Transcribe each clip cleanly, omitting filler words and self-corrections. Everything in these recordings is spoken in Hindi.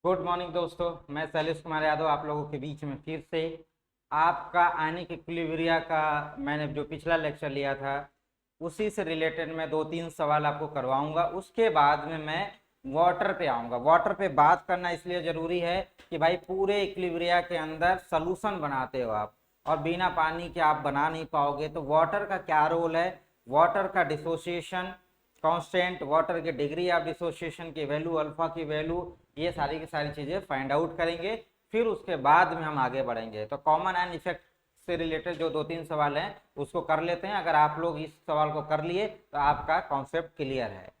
गुड मॉर्निंग दोस्तों, मैं शैलेश कुमार यादव आप लोगों के बीच में फिर से आपका आयनिक इक्विलिब्रिया का मैंने जो पिछला लेक्चर लिया था उसी से रिलेटेड मैं 2-3 सवाल आपको करवाऊंगा। उसके बाद में मैं वाटर पे आऊंगा। वाटर पे बात करना इसलिए ज़रूरी है कि भाई पूरे इक्विलिब्रिया के अंदर सॉल्यूशन बनाते हो आप, और बिना पानी के आप बना नहीं पाओगे। तो वाटर का क्या रोल है, वाटर का डिसोसिएशन कांस्टेंट, वाटर की डिग्री ऑफ डिसोसिएशन की वैल्यू, अल्फा की वैल्यू, ये सारी की सारी चीज़ें फाइंड आउट करेंगे। फिर उसके बाद में हम आगे बढ़ेंगे। तो कॉमन एंड इफेक्ट से रिलेटेड जो 2-3 सवाल हैं उसको कर लेते हैं। अगर आप लोग इस सवाल को कर लिए तो आपका कॉन्सेप्ट क्लियर है।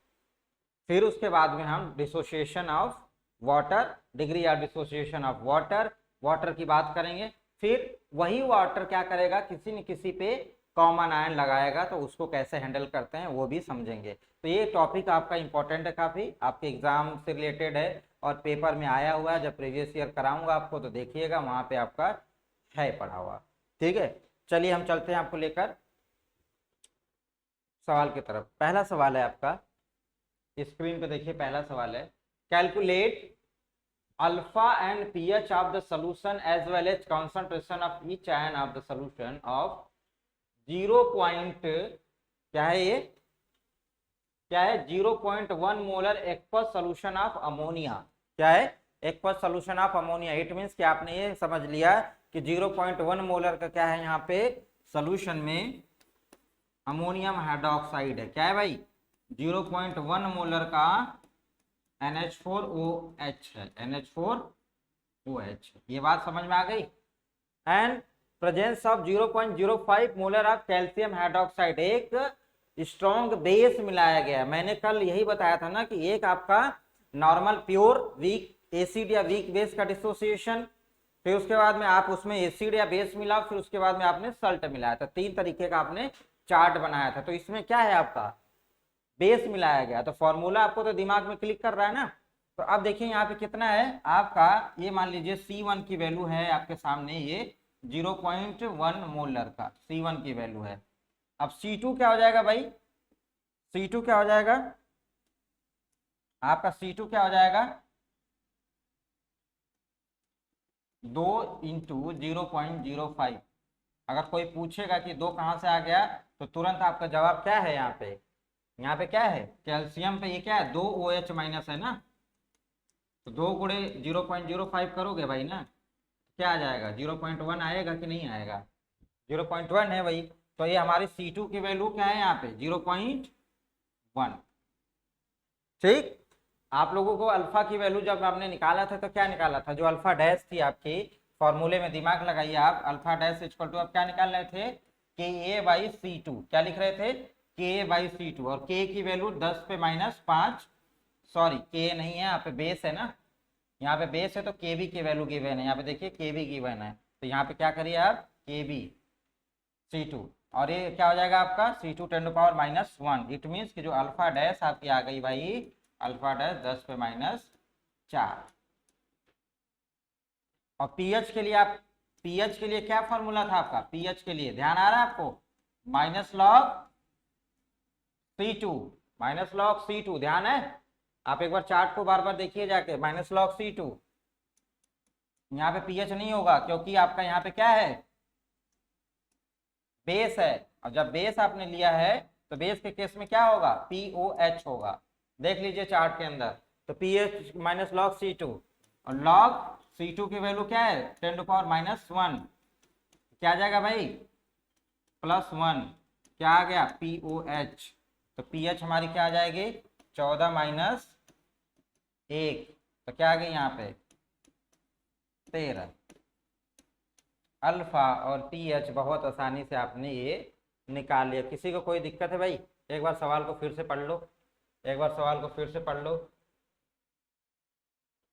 फिर उसके बाद में हम dissociation of water, degree of dissociation of water, water की बात करेंगे। फिर वही वाटर क्या करेगा, किसी न किसी पे कॉमन आयन लगाएगा, तो उसको कैसे हैंडल करते हैं वो भी समझेंगे। तो ये टॉपिक आपका इंपॉर्टेंट है, काफ़ी आपके एग्जाम से रिलेटेड है और पेपर में आया हुआ है। जब प्रीवियस ईयर कराऊंगा आपको तो देखिएगा वहाँ पे आपका है पढ़ा हुआ। ठीक है, चलिए हम चलते हैं आपको लेकर सवाल की तरफ। पहला सवाल है आपका, स्क्रीन पे देखिए। पहला सवाल है, calculate alpha and pH of the solution as well as concentration of each ion of the solution of 0 point क्या है ये, क्या है 0.1 molar aqueous solution of ammonia. क्या है, aqueous solution of ammonia. It means कि आपने ये समझ लिया कि 0.1 मोलर का क्या है यहाँ पे सॉल्यूशन में अमोनियम हाइड्रोक्साइड है। क्या है भाई, 0.1 मोलर का NH4OH है, NH4OH। ये बात समझ में आ गई। And presence of 0.05 molar of calcium hydroxide, एक स्ट्रॉन्ग बेस मिलाया गया। मैंने कल यही बताया था ना कि एक आपका नॉर्मल प्योर वीक एसिड या वीक बेस का डिसोसिएशन, फिर उसके बाद में आप उसमें एसिड या बेस मिला, फिर उसके बाद में आपने सल्ट मिलाया था। 3 तरीके का आपने चार्ट बनाया था। तो इसमें क्या है, आपका बेस मिलाया गया। तो फॉर्मूला आपको तो दिमाग में क्लिक कर रहा है ना। तो अब देखिए यहाँ पे कितना है आपका, ये मान लीजिए C1 की वैल्यू है आपके सामने, ये 0.1 मोलर का C1 की वैल्यू है। अब C2 क्या हो जाएगा भाई, C2 क्या हो जाएगा आपका, C2 क्या हो जाएगा 2 इंटू 0.05। अगर कोई पूछेगा कि 2 कहाँ से आ गया तो तुरंत आपका जवाब क्या है, यहाँ पे क्या है, कैल्शियम पे ये क्या है 2 OH माइनस है ना। तो 2 गुणे 0.05 करोगे भाई ना, क्या आ जाएगा 0.1 आएगा कि नहीं आएगा, 0.1 है भाई। तो ये हमारी C2 की वैल्यू क्या है यहाँ पे 0.1। ठीक, आप लोगों को अल्फा की वैल्यू जब आपने निकाला था तो क्या निकाला था, जो अल्फा डैश थी आपकी फॉर्मूले में, दिमाग लगाइए आप, अल्फा डैश इक्वल टू आप क्या निकाल रहे थे, KA/C2। क्या लिख रहे थे, KA/C2। और K की वैल्यू 10 पे -5, सॉरी K नहीं है यहाँ पे, बेस है ना, यहाँ पे बेस है तो KB की वैल्यू गिवन है। यहाँ पे देखिए KB गिवन है, तो यहाँ पे क्या करिए आप KB/C2, और ये क्या हो जाएगा आपका C2 10⁻⁻1। इट मीन्स कि जो अल्फा डैश आपकी आ गई भाई, अल्फा डैश 10 पे -4। और पीएच के लिए आप, पीएच के लिए क्या फॉर्मूला था आपका, पीएच के लिए ध्यान आ रहा है आपको, -log C2, -log C2 ध्यान है। आप एक बार चार्ट को बार बार देखिए जाके, -log C2। यहाँ पे पीएच नहीं होगा क्योंकि आपका यहाँ पे क्या है, बेस है। और जब बेस आपने लिया है तो बेस के केस में क्या होगा, POH होगा। देख लीजिए चार्ट के अंदर, तो PH -log C2, और log C2 की वैल्यू क्या है 10⁻⁻1, क्या आ जाएगा भाई +1, क्या आ गया POH। तो PH हमारी क्या आ जाएगी 14 - 1, तो क्या आ गई यहाँ पे 13। अल्फा और पीएच बहुत आसानी से आपने ये निकाल लिया। किसी को कोई दिक्कत है भाई, एक बार सवाल को फिर से पढ़ लो, एक बार सवाल को फिर से पढ़ लो।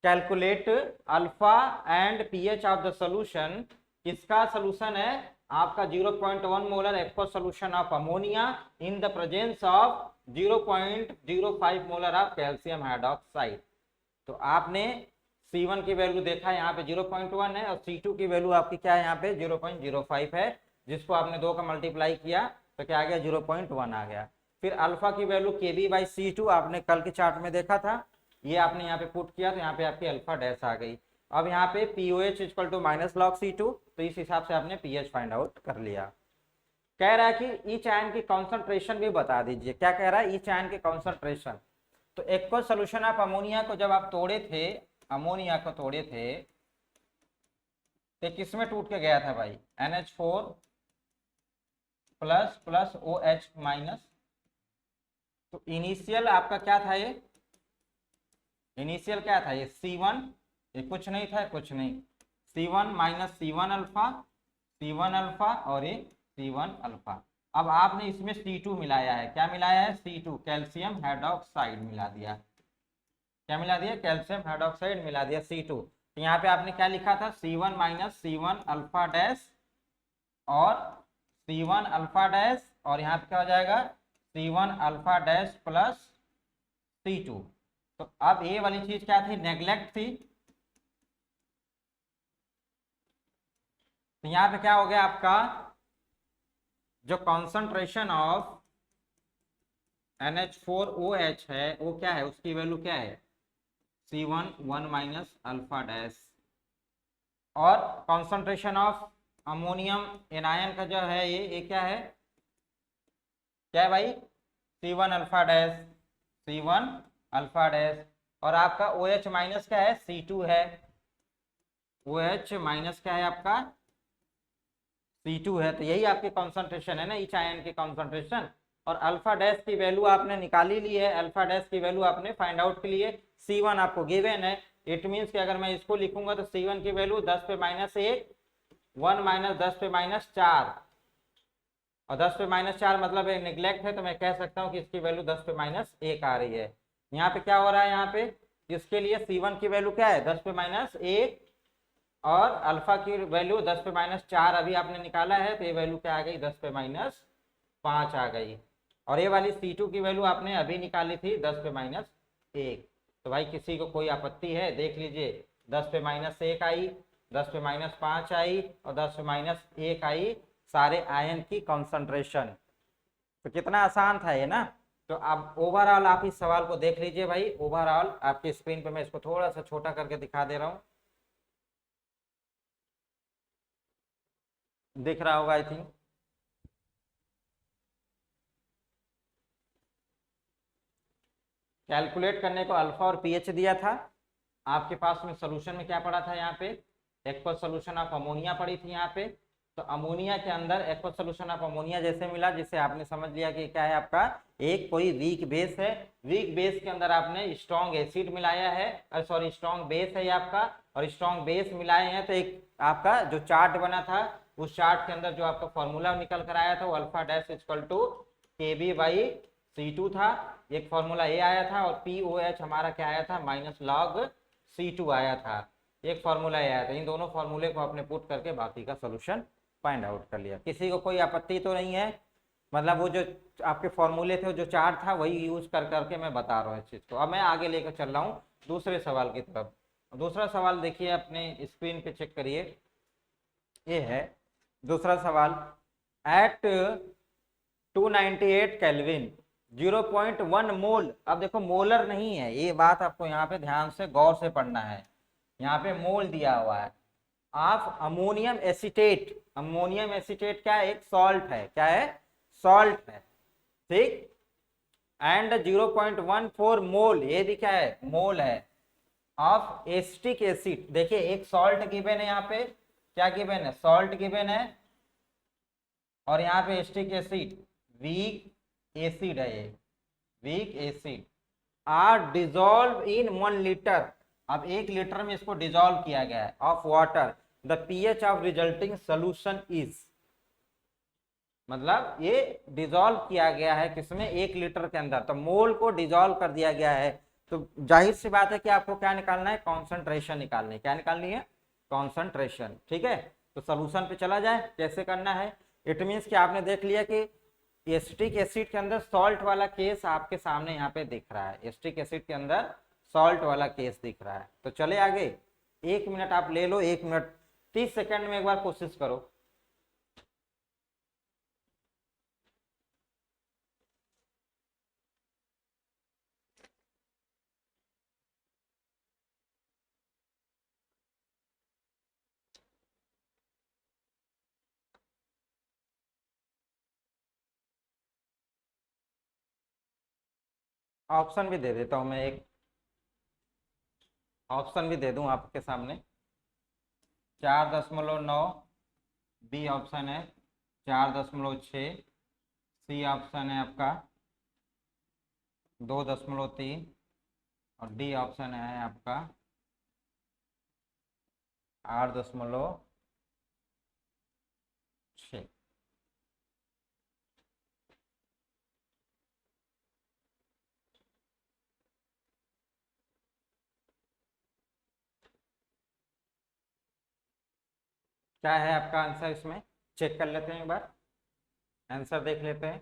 Calculate alpha and pH of the solution, किसका सॉल्यूशन है आपका 0.1 molar aqueous solution of ammonia in the presence of 0.05 molar of calcium hydroxide. तो आपने C1 की वैल्यू देखा यहाँ पे 0.1 है, और C2 की वैल्यू आपकी क्या है यहाँ पे 0.05 है, जिसको आपने 2 का मल्टीप्लाई किया तो क्या आ गया 0.1 आ गया। फिर अल्फा की वैल्यू KB/C2 आपने कल के चार्ट में देखा था, ये आपने यहाँ पे पुट किया तो यहाँ पे आपकी अल्फा डैश आ गई। अब यहाँ पे POH equal to minus log C2, तो इस हिसाब से आपने pH फाइंड आउट कर लिया। कह रहा है कि ईच आयन की कॉन्सेंट्रेशन भी बता दीजिए। क्या कह रहा है? ईच आयन की कॉन्सेंट्रेशन। तो एक्वस सोल्यूशन ऑफ अमोनिया को जब आप तोड़े थे, अमोनिया को तोड़े थे तो किस में टूट के गया था भाई? NH4 plus plus OH minus. तो इनिशियल आपका क्या था? ये इनिशियल क्या था? ये C1, ये कुछ नहीं था, कुछ नहीं, C1 minus C1 alpha, C1 alpha और ये C1 अल्फा। अब आपने इसमें C2 मिलाया है। क्या मिलाया है? C2 कैल्शियम हाइड्रोक्साइड मिला दिया। क्या मिला दिया? कैल्शियम हाइड्रोक्साइड मिला दिया C2। तो यहाँ पे आपने क्या लिखा था? C1 minus C1 alpha dash और C1 अल्फा डैश, और यहाँ पे क्या हो जाएगा? C1 alpha dash plus C2। तो अब ये वाली चीज क्या थी? नेग्लेक्ट थी। तो यहाँ पे क्या हो गया आपका? जो कॉन्सेंट्रेशन ऑफ NH4OH है वो क्या है? उसकी वैल्यू क्या है? C1 1 minus alpha dash. और कॉन्सेंट्रेशन ऑफ अमोनियम एनायन का जो है ये क्या है? क्या है भाई? C1 alpha dash, C1 alpha dash. और आपका OH माइनस क्या है? C2 है। OH माइनस क्या है आपका? C2 है। तो यही आपकी कॉन्सेंट्रेशन है ना, इच आयन की कॉन्सेंट्रेशन। और अल्फा डैश की वैल्यू आपने निकाली ली है, अल्फा डैश की वैल्यू आपने फाइंड आउट के लिए C1 आपको गिवन है। इट मीन्स कि अगर मैं इसको लिखूंगा तो C1 की वैल्यू 10 पे माइनस 1, 1 माइनस 10 पे माइनस 4, और 10 पे माइनस 4 मतलब एक निग्लेक्ट है, तो मैं कह सकता हूँ कि इसकी वैल्यू 10 पे माइनस 1 आ रही है। यहाँ पे क्या हो रहा है? यहाँ पे इसके लिए C1 की वैल्यू क्या है? 10 पे माइनस 1, और अल्फा की वैल्यू 10 पे माइनस 4 अभी आपने निकाला है, तो ये वैल्यू क्या आ गई? 10 पे माइनस 5 आ गई। और ये वाली C2 की वैल्यू आपने अभी निकाली थी 10 पे माइनस 1। तो भाई किसी को कोई आपत्ति है? देख लीजिए, 10 पे माइनस 1 आई, 10 पे माइनस 5 आई और 10 पे माइनस 1 आई, सारे आयन की कॉन्सेंट्रेशन। तो कितना आसान था ये ना। तो अब ओवरऑल आप इस सवाल को देख लीजिए भाई। ओवरऑल आपकी स्क्रीन पे मैं इसको थोड़ा सा छोटा करके दिखा दे रहा हूँ, दिख रहा होगा आई थिंक। कैलकुलेट करने को अल्फा और पीएच दिया था आपके पास में। सोल्यूशन में क्या पड़ा था? यहाँ पे एक्वस सोल्यूशन ऑफ अमोनिया पड़ी थी यहाँ पे। तो अमोनिया के अंदर एक्वस सोल्यूशन ऑफ अमोनिया जैसे मिला, जिससे आपने समझ लिया कि क्या है आपका? एक कोई वीक बेस है। वीक बेस के अंदर आपने स्ट्रॉन्ग एसिड मिलाया है, सॉरी स्ट्रॉन्ग बेस है ये आपका, और स्ट्रॉन्ग बेस मिलाए हैं। तो एक आपका जो चार्ट बना था, उस चार्ट के अंदर जो आपका फॉर्मूला निकल कर आया था वो alpha dash equal to KB by C2 था। एक फॉर्मूला ये आया था, और POH हमारा क्या आया था? माइनस लॉग C2 आया था। एक फॉर्मूला आया था। इन दोनों फॉर्मूले को आपने पुट करके बाकी का सोल्यूशन फाइंड आउट कर लिया। किसी को कोई आपत्ति तो नहीं है? मतलब वो जो आपके फॉर्मूले थे, जो चार्ट था, वही यूज कर करके मैं बता रहा हूँ इस चीज को। अब मैं आगे लेकर चल रहा हूँ दूसरे सवाल की तरफ। दूसरा सवाल देखिए, अपने स्क्रीन पे चेक करिए। ये है दूसरा सवाल। एट 298 केल्विन 0.1 मोल। अब देखो मोलर नहीं है, ये बात आपको यहाँ पे ध्यान से गौर से पढ़ना है। यहाँ पे मोल दिया हुआ है of ammonium acetate. Ammonium acetate क्या है? एक सॉल्ट है। क्या है? सॉल्ट है, ठीक। एंड 0.14 मोल, ये भी क्या है? मोल है ऑफ एसिटिक एसिड। देखिए एक सॉल्ट गिवन है यहाँ पे। क्या गिवन है? सॉल्ट गिवन है, और यहाँ पे एसिटिक एसिड, वीक एसिड है ये, weak acid are dissolve in 1 litre. अब 1 लीटर में इसको डिजोल्व किया गया है of water. The pH of resulting solution is, मतलब ये डिजोल्व किया गया है किसमें? 1 लीटर के अंदर। तो मोल को डिजोल्व कर दिया गया है, तो जाहिर सी बात है कि आपको क्या निकालना है? कॉन्सेंट्रेशन निकालनी है। क्या निकालनी है? कॉन्सेंट्रेशन, ठीक है। तो सोल्यूशन पे चला जाए, कैसे करना है। इट मीन्स कि आपने देख लिया कि एसिटिक एसिड के अंदर सॉल्ट वाला केस आपके सामने यहाँ पे दिख रहा है। एसिटिक एसिड के अंदर सॉल्ट वाला केस दिख रहा है। तो चले आगे। 1 मिनट आप ले लो, 1 मिनट 30 सेकंड में एक बार कोशिश करो। ऑप्शन भी दे देता हूँ मैं, एक ऑप्शन भी दे दूं आपके सामने। 4.9 बी ऑप्शन है, 4.6 सी ऑप्शन है आपका 2.3 और डी ऑप्शन है आपका 8.6। क्या है आपका आंसर इसमें, चेक कर लेते हैं एक बार, आंसर देख लेते हैं।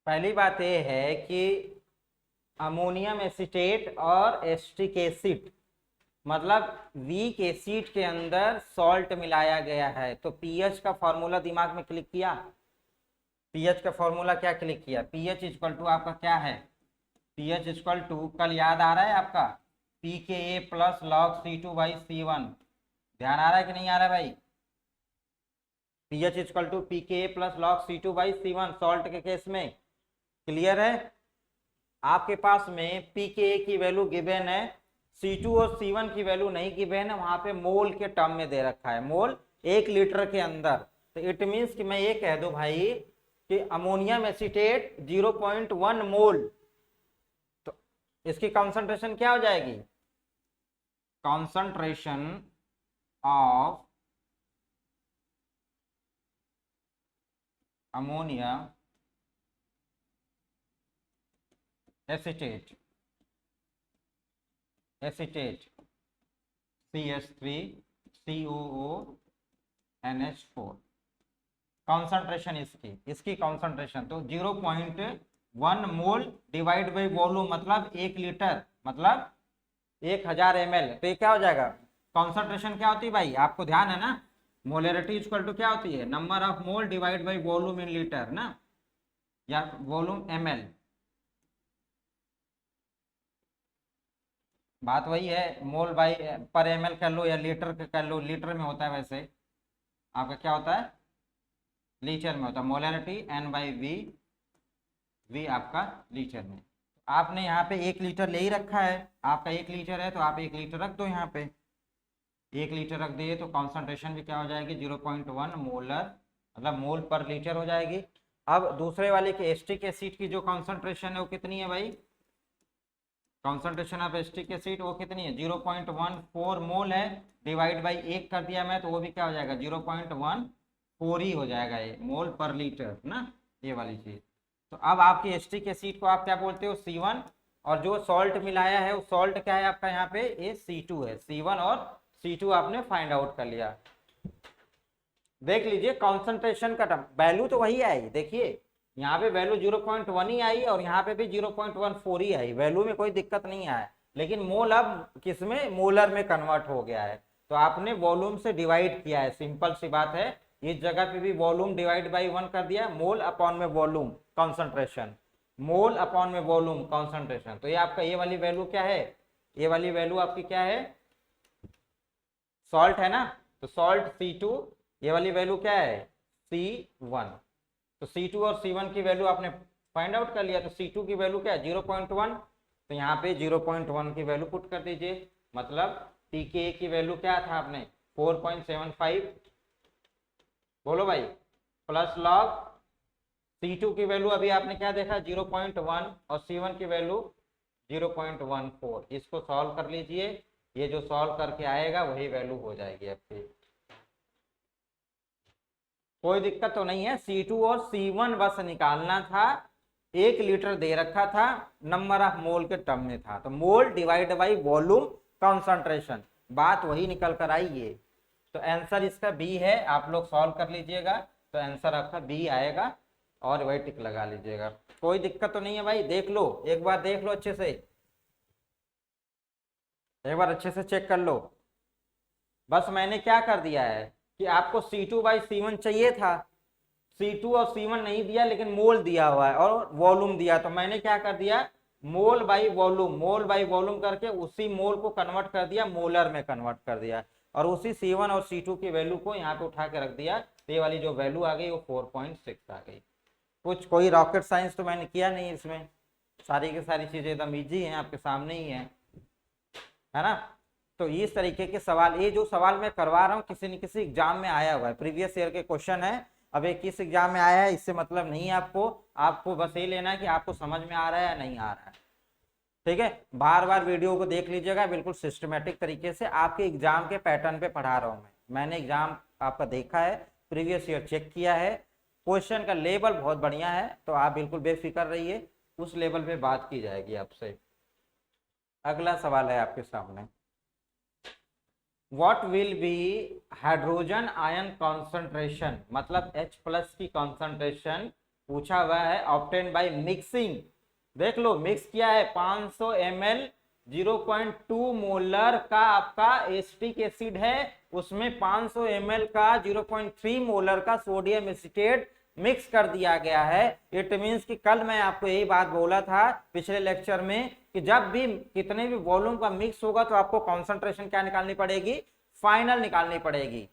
पहली बात यह है कि अमोनियम एसीटेट और एस्टिक एसिड मतलब वीक एसिड के अंदर सॉल्ट मिलाया गया है, तो पीएच का फॉर्मूला दिमाग में क्लिक किया। पीएच का फॉर्मूला क्या क्लिक किया, पीएच इक्वल टू आपका क्या है, पीएच इक्वल टू कल याद आ रहा है आपका P K a plus log C2 by C1, ध्यान आ रहा है कि नहीं आ रहा है भाई। PH equal to p K a plus log C2 by C1 salt के केस में, क्लियर है। आपके पास में पी के ए की वैल्यू गिवन है, C2 और C1 की वैल्यू नहीं गिवन है, वहां पे मोल के टर्म में दे रखा है, मोल 1 लीटर के अंदर। तो इट मीन्स कि मैं ये कह दूं भाई कि अमोनियम एसीटेट 0.1 मोल, तो इसकी कॉन्सेंट्रेशन क्या हो जाएगी, concentration of ammonia acetate CH3COO concentration इसकी कॉन्सेंट्रेशन तो 0.1 मोल डिवाइड बाई वॉल्यूम मतलब 1 लीटर मतलब 1000 ml। तो ये क्या हो जाएगा, कॉन्सेंट्रेशन क्या होती है भाई, आपको ध्यान है ना, मोलरिटी इक्वल टू क्या होती है, number of mole divide by volume in litre ना, या वॉल्यूम ml। बात वही है, मोल बाई पर ml कर लो या लीटर कर लो, लीटर में होता है वैसे आपका क्या होता है, लीटर में होता है, मोलरिटी N बाई V आपका लीटर में। आपने यहाँ पे 1 लीटर ले ही रखा है, आपका 1 लीटर है तो आप 1 लीटर रख दो, यहाँ पे 1 लीटर रख दिए तो कॉन्सेंट्रेशन भी क्या हो जाएगी 0.1 मोलर मतलब मोल पर लीटर हो जाएगी। अब दूसरे वाले के एस्टिक एसिड की जो कॉन्सेंट्रेशन है वो कितनी है भाई, कॉन्सेंट्रेशन ऑफ एस्टिक एसिड वो कितनी है 0.14 मोल है, डिवाइड बाई 1 कर दिया मैं तो वो भी क्या हो जाएगा 0.14 ही हो जाएगा ये मोल पर लीटर ना, ये वाली चीज। तो अब आपकी एस्टिक एसिड को आप क्या बोलते हो C1, और जो सॉल्ट मिलाया है वो सॉल्ट क्या है आपका यहाँ पे ये C2 है, C1 और C2 आपने फाइंड आउट कर लिया। देख लीजिए कॉन्सेंट्रेशन का वैल्यू तो वही आई, देखिए यहाँ पे वैल्यू 0.1 ही आई और यहाँ पे भी 0.14 ही आई, वैल्यू में कोई दिक्कत नहीं आया, लेकिन मोल अब किसमें मोलर में कन्वर्ट हो गया है, तो आपने वॉल्यूम से डिवाइड किया है, सिंपल सी बात है। इस जगह पे भी वॉल्यूम डिवाइड बाई 1 कर दिया, मोल अपॉन में वॉल्यूम कॉन्सेंट्रेशन, मोल अपॉन में वॉल्यूम कॉन्सेंट्रेशन। तो ये आपका ये वाली वैल्यू क्या है, ये वाली वैल्यू आपकी क्या है, सॉल्ट है ना, तो सॉल्ट C2, ये वाली वैल्यू क्या है C1। तो C2 और C1 की वैल्यू आपने फाइंड आउट कर लिया, तो C2 की वैल्यू क्या है 0.1, तो यहाँ पे 0.1 की वैल्यू पुट कर दीजिए, मतलब pKa की वैल्यू क्या था आपने 4.75, बोलो भाई, प्लस लॉग C2 की वैल्यू अभी आपने क्या देखा 0.1 और C1 की वैल्यू 0.14। इसको सॉल्व कर लीजिए, ये जो सॉल्व करके आएगा वही वैल्यू हो जाएगी आपकी, कोई दिक्कत तो नहीं है। C2 और C1 बस निकालना था, 1 लीटर दे रखा था, नंबर ऑफ मोल के टर्म में था, तो मोल डिवाइड बाई वॉल्यूम कॉन्सेंट्रेशन, बात वही निकल कर आई है। तो आंसर इसका बी है, आप लोग सॉल्व कर लीजिएगा तो आंसर आपका बी आएगा और वही टिक लगा लीजिएगा, कोई दिक्कत तो नहीं है भाई। देख लो एक बार, देख लो अच्छे से, एक बार अच्छे से चेक कर लो। बस मैंने क्या कर दिया है कि आपको C2 बाई C1 चाहिए था, C2 और C1 नहीं दिया लेकिन मोल दिया हुआ है और वॉल्यूम दिया, तो मैंने क्या कर दिया mole by volume, mole by volume करके उसी मोल को कन्वर्ट कर दिया, मोलर में कन्वर्ट कर दिया, और उसी C1 और C2 की वैल्यू को यहाँ पे उठा के रख दिया तो ये वाली जो वैल्यू आ गई वो 4.6 आ गई। कुछ कोई रॉकेट साइंस तो मैंने किया नहीं इसमें, सारी की सारी चीजें एकदम ईजी हैं, आपके सामने ही है ना। तो इस तरीके के सवाल, ये जो सवाल मैं करवा रहा हूँ किसी न किसी एग्जाम में आया हुआ है, प्रीवियस ईयर के क्वेश्चन है। अब ये किस एग्जाम में आया है इससे मतलब नहीं है आपको, आपको बस ये लेना है कि आपको समझ में आ रहा है या नहीं आ रहा है। ठीक है, बार बार वीडियो को देख लीजिएगा, बिल्कुल सिस्टमेटिक तरीके से आपके एग्जाम के पैटर्न पे पढ़ा रहा हूँ मैंने एग्जाम आपका देखा है, प्रीवियस ईयर चेक किया है, क्वेश्चन का लेवल बहुत बढ़िया है, तो आप बिल्कुल बेफिक्र रहिए, उस लेवल पे बात की जाएगी आपसे। अगला सवाल है आपके सामने, what will be hydrogen ion concentration, मतलब H+ की कॉन्सेंट्रेशन पूछा हुआ है, ऑब्टेन बाय मिक्सिंग। देख लो मिक्स किया है 500 ml 0.2 मोलर का आपका एसिटिक एसिड है, उसमें 500 ml का 0.3 मोलर का सोडियम एसीटेट मिक्स कर दिया गया है। इट मीन्स कि कल मैं आपको यही बात बोला था पिछले लेक्चर में कि जब भी कितने भी वॉल्यूम का मिक्स होगा तो आपको कॉन्सेंट्रेशन क्या निकालनी पड़ेगी, फाइनल निकालनी पड़ेगी।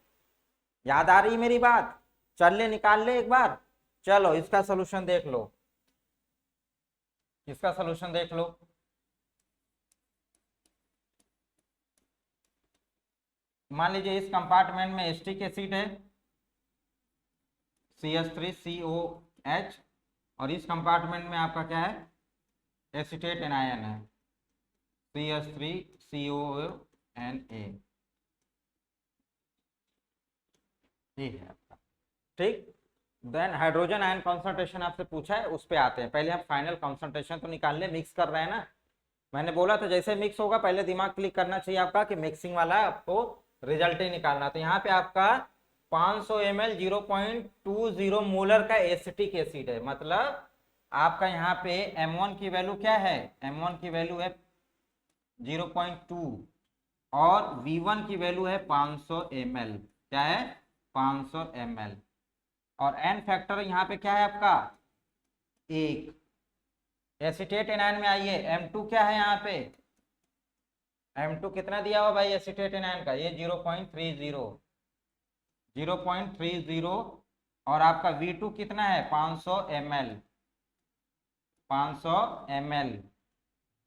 याद आ रही मेरी बात? चल ले निकाल ले एक बार। चलो इसका सोल्यूशन देख लो, इसका सोल्यूशन देख लो। मान लीजिए इस कंपार्टमेंट में एसिटिक एसिड है CH3COH, और इस कंपार्टमेंट में आपका क्या है, एसीटेट एनायन है CH3CONA, ये है आपका। ठीक, देन हाइड्रोजन आयन कॉन्सेंट्रेशन आपसे पूछा है, उस पे आते हैं। पहले हम फाइनल कॉन्सेंट्रेशन तो निकाल ले, मिक्स कर रहे हैं ना, मैंने बोला था जैसे मिक्स होगा पहले दिमाग क्लिक करना चाहिए आपका कि मिक्सिंग वाला आपको रिजल्ट ही निकालना। तो यहाँ पे आपका 500 ml 0.20 मोलर का एसिटिक एसिड है, मतलब आपका यहाँ पे M1 की वैल्यू क्या है, M1 की वैल्यू है 0.2 और V1 की वैल्यू है 500 ml, क्या है 500 ml, और एन फैक्टर यहाँ पे क्या है आपका 1। एसीटेट एनायन में आइए, M2 क्या है यहाँ पे, M2 कितना दिया हुआ भाई एसीटेट एनायन का, ये 0.30 और आपका V2 कितना है 500 ml, 500 ml,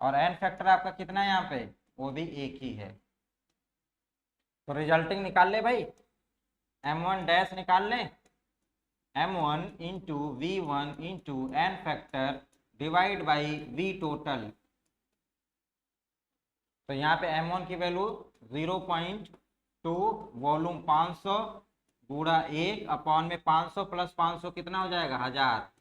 और एन फैक्टर आपका कितना है यहाँ पे, वो भी एक ही है। तो रिजल्टिंग निकाल ले भाई, M1 डैश निकाल ले, M1 into V1 into N factor divide by V total. तो यहाँ पे M1 की वैल्यू 0.2, वॉल्यूम 500 गुणा 1 अपॉन में 500 प्लस 500 कितना हो जाएगा 1000,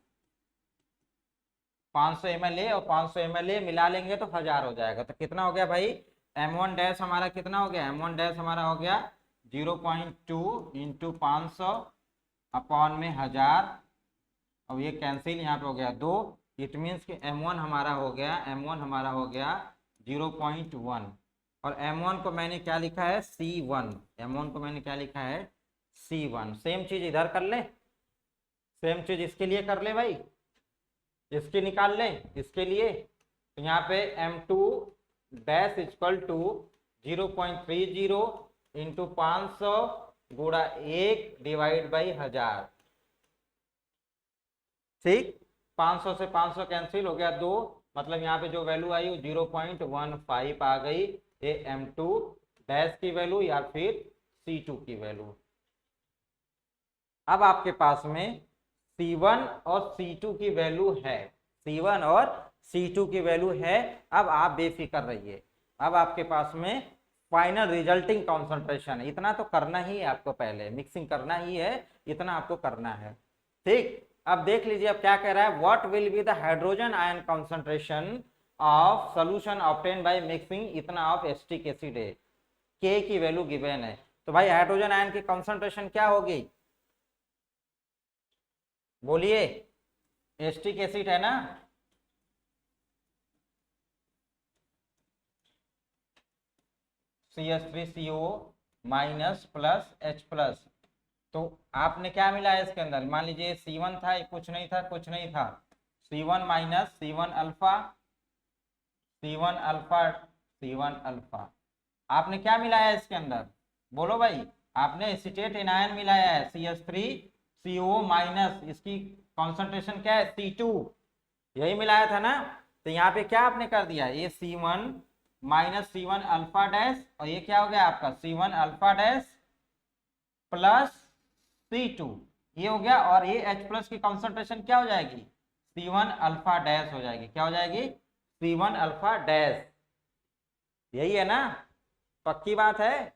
500 ml और 500 ml मिला लेंगे तो 1000 हो जाएगा। तो कितना हो गया भाई, M1 डैश हमारा कितना हो गया, M1 डैश हमारा हो गया 0.2 इंटू 500 अपॉन में 1000, और ये कैंसिल यहाँ पे हो गया 2। इट मीन्स कि M1 हमारा हो गया, M1 हमारा हो गया 0.1, और M1 को मैंने क्या लिखा है C1, M1 को मैंने क्या लिखा है C1। सेम चीज इधर कर ले, सेम चीज इसके लिए कर ले भाई, इसकी निकाल ले इसके लिए। तो यहाँ पे M2 dash equal to 0.30 into 500 गुणा 1 डिवाइड बाई 1000। ठीक, 500 से 500 कैंसिल हो गया 2, मतलब यहाँ पे जो वैल्यू आई वो 0.15 आ गई, ये M2 डैश की वैल्यू या फिर C2 की वैल्यू। अब आपके पास में C1 और C2 की वैल्यू है, C1 और C2 की वैल्यू है। अब आप बेफिक्र रहिए, अब आपके पास में फाइनल रिजल्टिंग कॉन्सेंट्रेशन है, इतना तो करना ही है आपको, पहले मिक्सिंग करना ही है, इतना आपको करना है। ठीक, अब देख लीजिए अब क्या कह रहा है, what will be the hydrogen ion concentration of solution obtain by mixing इतना ऑफ एसिटिक एसिड है, के की वैल्यू गिवन है। तो भाई हाइड्रोजन आयन की कॉन्सेंट्रेशन क्या होगी, बोलिए, एसिटिक एसिड है ना, CH3CO माइनस प्लस H+, तो आपने क्या मिला है इसके अंदर, मान लीजिए C1 था, कुछ नहीं था, कुछ नहीं था, C1 minus C1 alpha, C1 alpha, C1 alpha, आपने क्या मिलाया इसके अंदर, बोलो भाई, आपने एसीटेट एनायन मिलाया है CH3CO माइनस, इसकी कॉन्सेंट्रेशन क्या है C2, यही मिलाया था ना। तो यहाँ पे क्या आपने कर दिया, ये C1 minus C1 alpha dash, और ये क्या हो गया आपका C1 alpha dash plus C2, ये हो गया। और ये H प्लस की कॉन्सेंट्रेशन क्या हो जाएगी, C1 अल्फा डैश हो जाएगी। क्या हो जाएगी, C1 अल्फा डैश। यही है ना, पक्की बात है,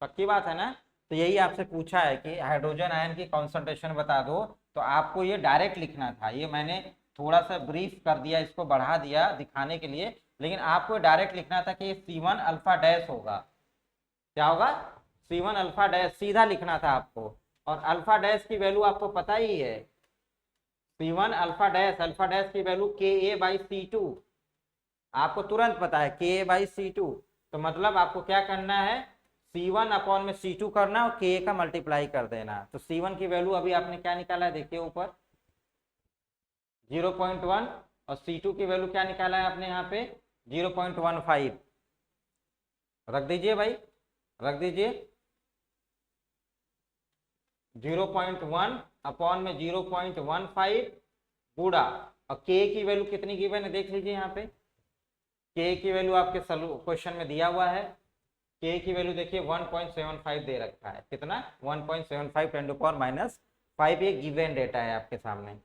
पक्की बात है ना। तो यही आपसे पूछा है कि हाइड्रोजन आयन की कॉन्सेंट्रेशन बता दो, तो आपको ये डायरेक्ट लिखना था। ये मैंने थोड़ा सा ब्रीफ कर दिया, इसको बढ़ा दिया दिखाने के लिए, लेकिन आपको डायरेक्ट लिखना था कि C1 अल्फा डैश होगा। क्या होगा, C1 अल्फा डैश, सीधा लिखना था आपको। और अल्फा डैश की वैल्यू आपको पता ही है, C1 अल्फा डैश की वैल्यू Ka/C2, आपको तुरंत पता है Ka/C2। तो मतलब आपको क्या करना है, C1 अपॉन में C2 करना और Ka का मल्टीप्लाई कर देना। तो C1 की वैल्यू अभी आपने क्या निकाला है, देखिए ऊपर 0.1, और C2 की वैल्यू क्या निकाला है आपने यहाँ पे 0.15। रख दीजिए भाई, रख दीजिए 0.1 अपॉन में 0.15 बूढ़ा। और K की वैल्यू कितनी गिवन है, देख लीजिए यहाँ पे K की वैल्यू आपके क्वेश्चन में दिया हुआ है। K की वैल्यू देखिए 1.75 दे रखा है, कितना 1.75 10⁻⁵, ये गिवन डेटा है आपके सामने।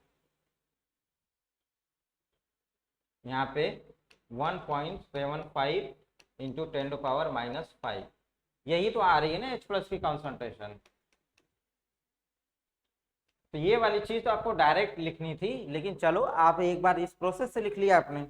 यहाँ पे 1.75 इंटू 10⁻⁵, यही तो आ रही है ना H प्लस की कॉन्सेंट्रेशन। तो ये वाली चीज तो आपको डायरेक्ट लिखनी थी, लेकिन चलो आप एक बार इस प्रोसेस से लिख लिया आपने।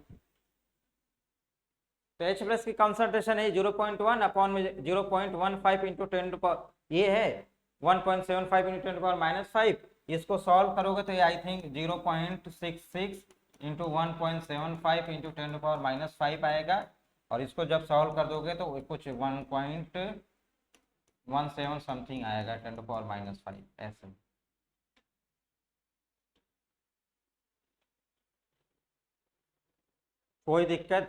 तो H प्लस की कॉन्सेंट्रेशन है 0.1 अपॉन में 0.15 इंटू 10, ये है 1.75 इंटू 10⁻⁵। इसको सॉल्व करोगे तो ये आई थिंक 0.66 इंटू 1.75 इंटू 10⁻⁵ आएगा। और इसको जब सॉल्व कर दोगे तो कुछ 1.17 समथिंग आएगा 10⁻⁵, ऐसे। कोई दिक्कत,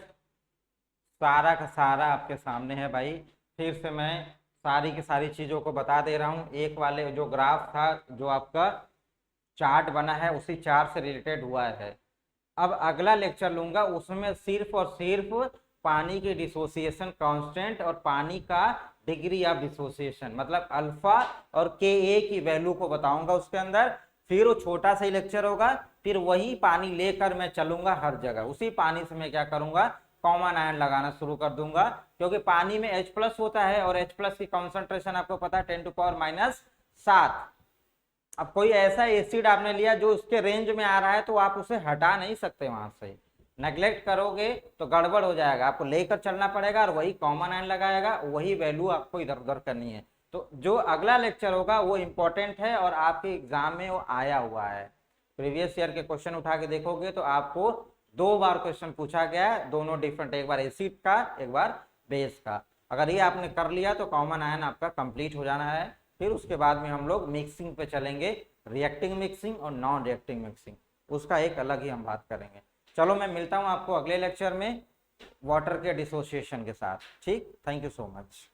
सारा का सारा आपके सामने है भाई। फिर से मैं सारी की सारी चीज़ों को बता दे रहा हूँ। एक वाले जो ग्राफ था, जो आपका चार्ट बना है, उसी चार्ट से रिलेटेड हुआ है। अब अगला लेक्चर लूंगा, उसमें सिर्फ और सिर्फ पानी की डिसोसिएशन कांस्टेंट और पानी का डिग्री ऑफ डिसोसिएशन, मतलब अल्फा और Ka की वैल्यू को बताऊंगा उसके अंदर। फिर वो छोटा सा ही लेक्चर होगा, फिर वही पानी लेकर मैं चलूंगा हर जगह। उसी पानी से मैं क्या करूंगा, कॉमन आयन लगाना शुरू कर दूंगा, क्योंकि पानी में H प्लस होता है और H प्लस की कॉन्सेंट्रेशन आपको पता है 10⁻⁷। अब कोई ऐसा एसिड आपने लिया जो उसके रेंज में आ रहा है, तो आप उसे हटा नहीं सकते वहां से। नेग्लेक्ट करोगे तो गड़बड़ हो जाएगा, आपको लेकर चलना पड़ेगा और वही कॉमन आयन लगाएगा, वही वैल्यू आपको इधर उधर करनी है। तो जो अगला लेक्चर होगा वो इंपॉर्टेंट है और आपके एग्जाम में वो आया हुआ है। प्रीवियस ईयर के क्वेश्चन उठा के देखोगे तो आपको 2 बार क्वेश्चन पूछा गया है, दोनों डिफरेंट, एक बार एसिड का एक बार बेस का। अगर ये आपने कर लिया तो कॉमन आयन आपका कंप्लीट हो जाना है। फिर उसके बाद में हम लोग मिक्सिंग पे चलेंगे, रिएक्टिंग मिक्सिंग और नॉन रिएक्टिंग मिक्सिंग, उसका एक अलग ही हम बात करेंगे। चलो मैं मिलता हूँ आपको अगले लेक्चर में वाटर के डिसोसिएशन के साथ। ठीक, थैंक यू सो मच।